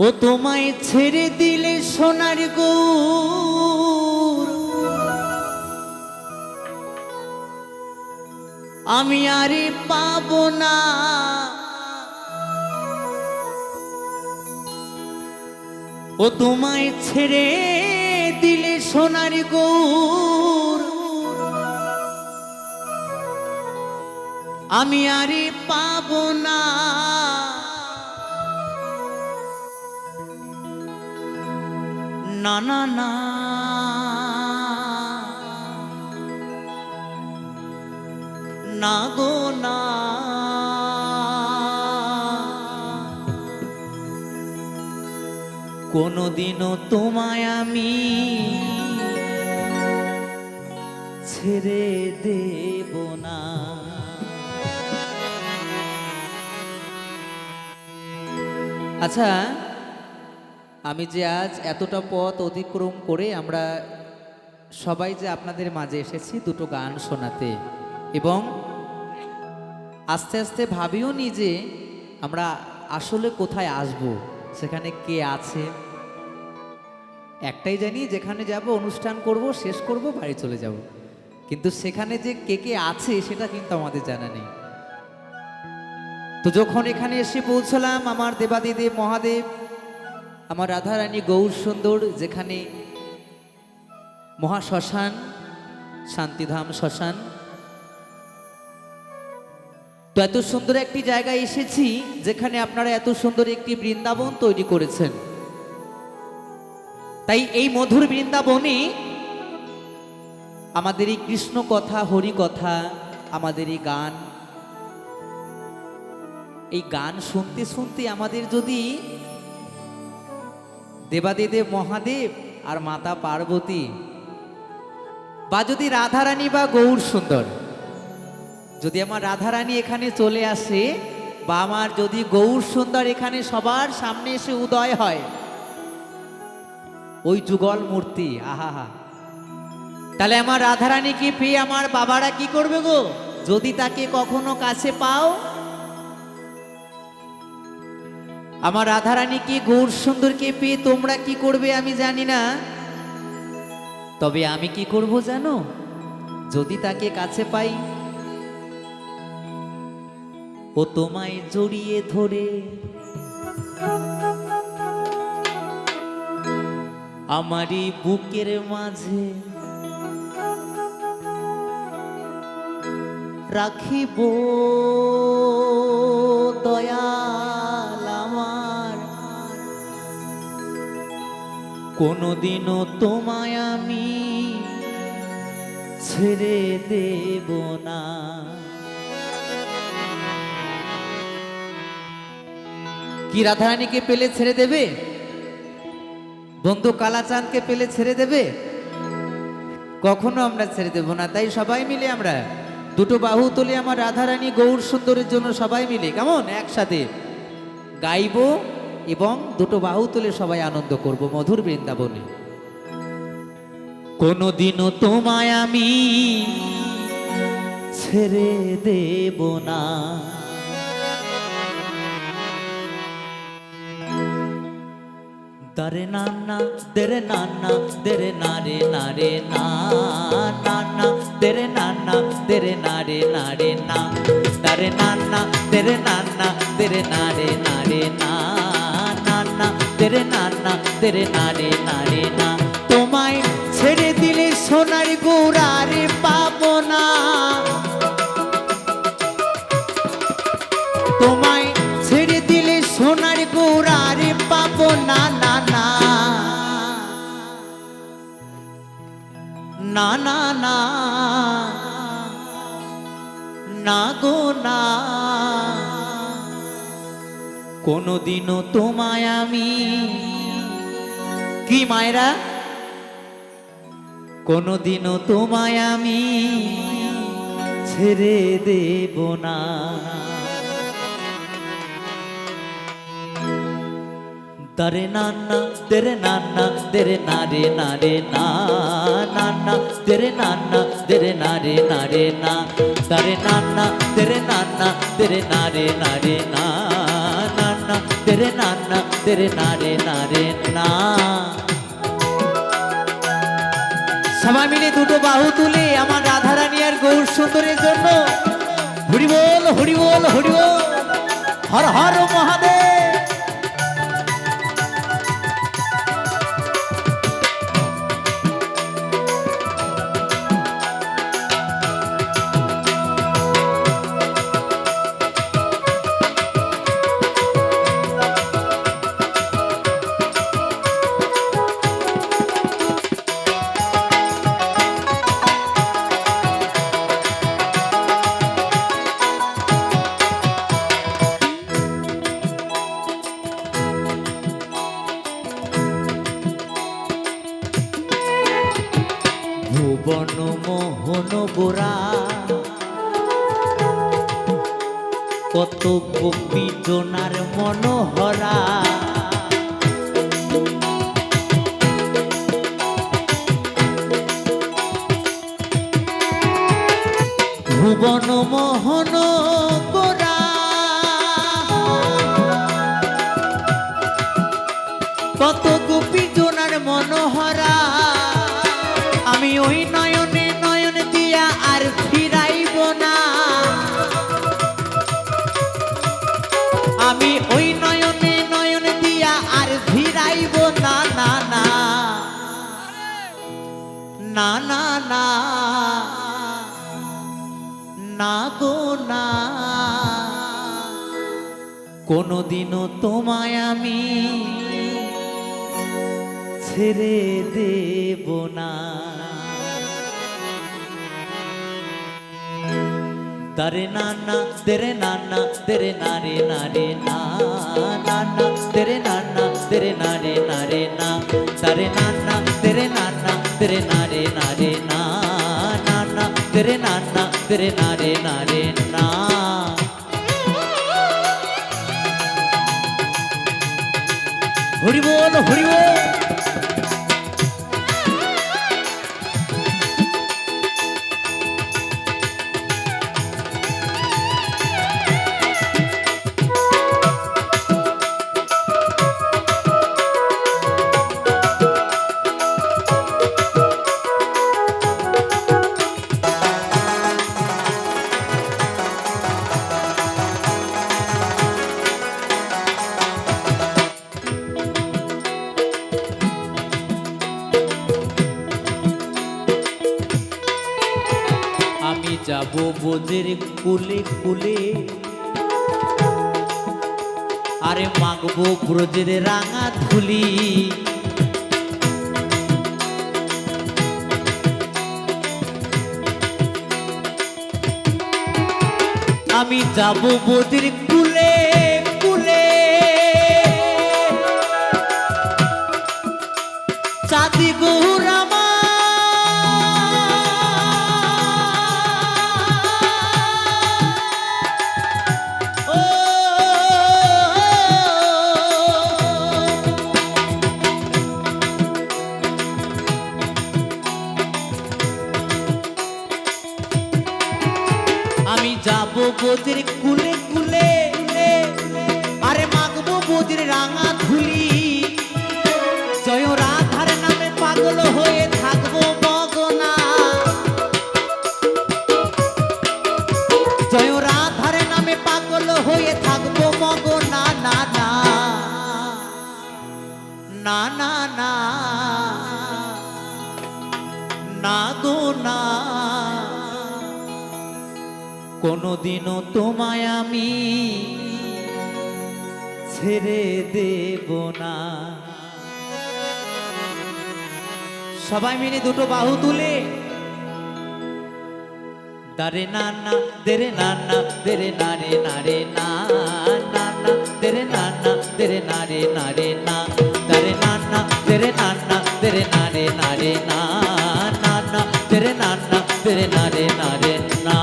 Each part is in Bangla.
ও তোমায় ছেড়ে দিলে সোনার গৌর আমি আরে পাবো না। ও তোমায় ছেড়ে দিলে সোনার গৌর আমি আরে পাবো না। না না না না গো না, কোনদিনও তোমায় আমি ছেড়ে দেব না। আচ্ছা, আমি যে আজ এতটা পথ অতিক্রম করে আমরা সবাই যে আপনাদের মাঝে এসেছি দুটো গান শোনাতে, এবং আস্তে আস্তে ভাবিও নি যে আমরা আসলে কোথায় আসব, সেখানে কে আছে। একটাই জানি, যেখানে যাব অনুষ্ঠান করব, শেষ করব, বাড়ি চলে যাব, কিন্তু সেখানে যে কে কে আছে সেটা কিন্তু আমাদের জানা নেই। তো যখন এখানে এসে পৌঁছলাম, আমার দেবাদিদেব মহাদেব, আমার রাধারানী গৌর সুন্দর, যেখানে মহাশ্মশান, শান্তিধাম শ্মশান, তো এত সুন্দর একটি জায়গায় এসেছি যেখানে আপনারা এত সুন্দর একটি বৃন্দাবন তৈরি করেছেন। তাই এই মধুর বৃন্দাবনে আমাদের এই কৃষ্ণ কথা, হরি কথা, আমাদের এই গান শুনতে শুনতে আমাদের যদি দেবাদিদেব মহাদেব আর মাতা পার্বতী, বা যদি রাধারানী বা গৌর সুন্দর, যদি আমার রাধারানী এখানে চলে আসে, বা আমার যদি গৌর সুন্দর এখানে সবার সামনে এসে উদয় হয়, ওই যুগল মূর্তি, আহা, তাহলে আমার রাধারানীকে পেয়ে আমার বাবারা কি করবে গো? যদি তাকে কখনো কাছে পাও, আমার রাধারানীকে গৌর সুন্দরকে পেয়ে তোমরা কি করবে আমি জানি না, তবে আমি কি করব জানো? যদি তাকে কাছে পাই, ও তোমায় জড়িয়ে ধরে আমারই বুকের মাঝে রাখিব দয়াল আমার, কোনদিনও তোমায় আমি ছেড়ে দেব না। কি রাধারানীকে পেলে ছেড়ে দেবে? বন্ধু কালাচাঁদকে পেলে ছেড়ে দেবে? কখনো আমরা ছেড়ে দেব না। তাই সবাই মিলে আমরা দুটো বাহু তুলে আমার রাধারানী গৌর সুন্দরের জন্য সবাই মিলে কেমন একসাথে গাইব, এবং দুটো বাহু তুলে সবাই আনন্দ করব মধুর বৃন্দাবনে। কোনদিনও তোমায় আমি ছেড়ে দেব না। দরে নানা দেরে নানা দেরে নারে নারে না, নানা দেরে নানা দেরে নারে নারে না, দরে নানা দেরে নানা দেরে নারে নারে না, নানা দেরে নানা দেরে নারে নারে না। তোমায় ছেড়ে দিলে সোনার গৌরারে পাবো না, তোমায় ছেড়ে দিলে সোনার গৌরারে পাবো না। না না না না না না গো না, কোনদিনও তোমায় আমি, কি মায়েরা, কোনদিনও তোমায় আমি ছেড়ে দেব না। দরে নানা দেরে নানা দেরে নারে নারে না, নানা দেরে নানা দেরে নারে নারে না, দরে নানা দেরে নানা দেরে নারে নারে না, নানা তেরে নান্না তেরে নারে নারে না। সবাই মিলে দুটো বাহু তুলে আমার রাধারানী আর গৌর সুন্দরের জন্য হরি বল হরি বল হরি বল, হর হর মহাদেব। ভুবন মোহন গোরা কত গোপী জনার মনোহরা, ভুবন মোহন গোরা কত গোপী জনার মনোহরা, আমি ওই নয়নে নয়ন দিয়া আর ফিরাইব না, আমি ওই নয়নে নয়ন দিয়া আর ফিরাইব না, না না না না না না গো না, কোনদিনও তোমায় আমি ছেড়ে দেব না। তারে নানা তেরে নানা তেরে নারে নারে না, নানা তেরে নানা তেরে নারে নারে না, তারে নানা তেরে নানা তেরে নারে নারে না, নানা তেরে নানা তেরে নারে নারে না। হরি বল হরি বল। আমি যাব বোঝের কুলে কুলে, আরে মাগবো ব্রজের রাঙা ধুলি, আমি যাব বোঝের কুলে কুলে, চাঁদি গৌরামা আমি যাব বোঝের কুলে কুলে, আরে মাগবো বোঝের রাঙা ধুলি, জয় রাধার নামে পাগল হয়ে থাকবো মগনা, জয় রাধার নামে পাগল হয়ে থাকবো মগনা, না না না না না না গো না, কোনদিনও তোমায় আমি ছেড়ে দেব না। সবাই মিলে দুটো বাহু তুলে দারে নানা দেরে নানা দেরে নারে নারে না, নানা দেরে নানা দেরে নারে নারে না, দারে নানা দেরে নানা দেরে নারে নারে না, নানা দেরে নানা দেরে নারে নারে না।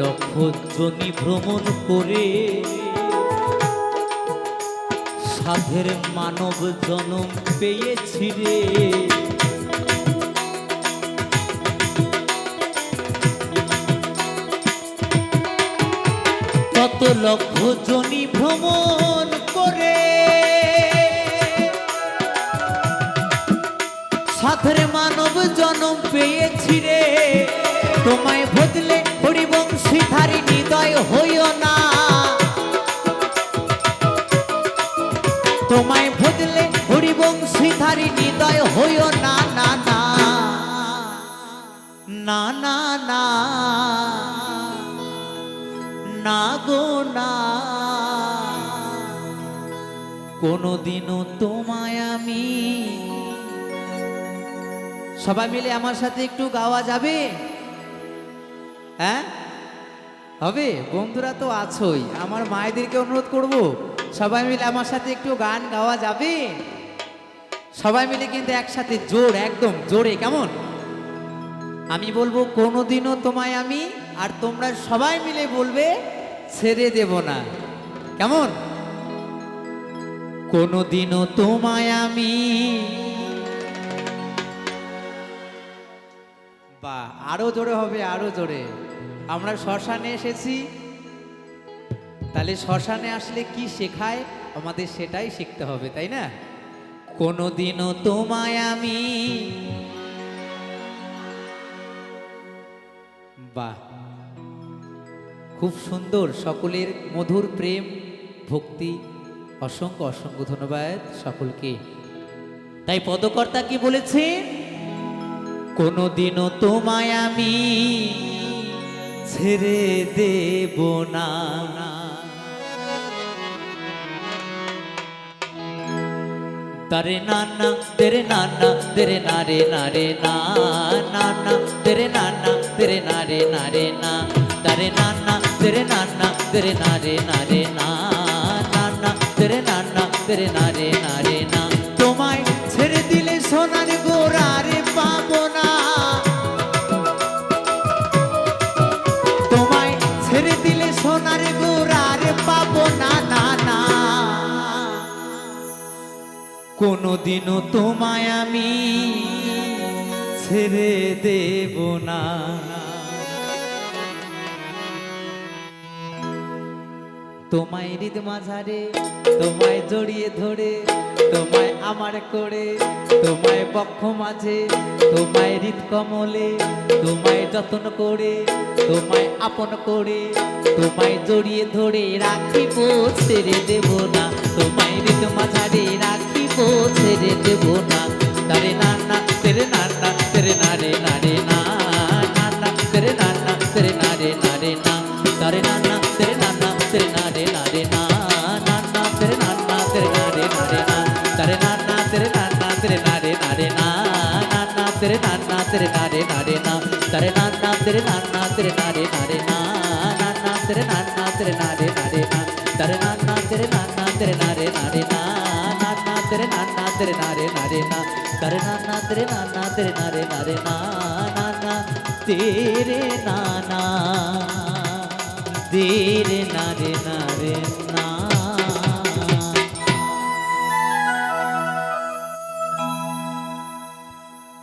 লক্ষ জনি ভ্রমণ করে সাধের মানব জনম পেয়েছি রে। কত লক্ষ জনি ভ্রমণ করে সাধের মানব জনম পেয়েছি রে। তোমায় বদলে হরিবংশীধারী হৃদয় হইও না, তোমায় বদলে হরিবংশীধারী হৃদয় হইও না, না না না না না না গো না। কোনদিনও তোমায় আমি। সবাই মিলে আমার সাথে একটু গাওয়া যাবে? হ্যাঁ হবে? বন্ধুরা তো আছোই, আমার মায়েদেরকে অনুরোধ করব সবাই মিলে আমার সাথে একটু গান গাওয়া যাবে? সবাই মিলে কিন্তু একসাথে জোর, একদম জোরে, কেমন? আমি বলবো কোনোদিনও তোমায় আমি, আর তোমরা সবাই মিলে বলবে ছেড়ে দেব না, কেমন? কোনোদিনও তোমায় আমি। বা আরো জোরে হবে, আরো জোরে। আমরা শ্মশানে এসেছি, তাহলে শ্মশানে আসলে কি শেখায় আমাদের সেটাই শিখতে হবে, তাই না? কোনোদিনও তোমায় আমি। বাহ, খুব সুন্দর, সকলের মধুর প্রেম ভক্তি, অসংখ্য অসংখ্য ধন্যবাদ সকলকে। তাই পদকর্তা কি বলেছে? কোনোদিনও তোমায় আমি ছেড়ে দেব না। তারে নানা তেরে নানা তেরে নারে নারে না নানা তেরে নানা তেরে নারে নারে না তারে নানা তেরে নানা তেরে নারে নারে না নানা তেরে নানা তেরে নারে নারে না। তোমায় ছেড়ে দিলে সোনার গোড়ারে পাবো না, তোমায় ছেড়ে দিলে সোনার গোড়ারে পাবো না, না না। কোনোদিনও তোমায় আমি ছেড়ে দেব না। তোমায় হৃদ মাঝারে তোমায় জড়িয়ে ধরে, তোমায় আমার করে, তোমায় বক্ষ মাঝে, তোমায় হৃদ কমলে, তোমায় যত্ন করে, তোমায় আপন করে, তোমায় জড়িয়ে ধরে রাখিব, ছেড়ে দেব না। তোমায় হৃদ মাঝারে রাখিব, ছেড়ে দেব না। তারে নানা তেরে নানা তেরে নারে নারে না নানা তেরে নানা তেরে নারে নারে না তারে নানা তেরে নানা তেরে নারে নারে না নানা তেরে নানা তেরে নারে নারে না তারে নানা তেরে নানা তেরে নারে নারে না নানা তেরে নানা তেরে নারে নারে না তারে নানা তেরে নানা তেরে নারে নারে না নানা তেরে নানা তেরে নারে নারে না তারে নানা তেরে নানা তেরে নারে নারে না नाना तेरे नाना तेरे नारे नारे ना तारे नाना तेरे नाना तेरे नारे नारे ना नाना तेरे नाना तेरे नारे नारे।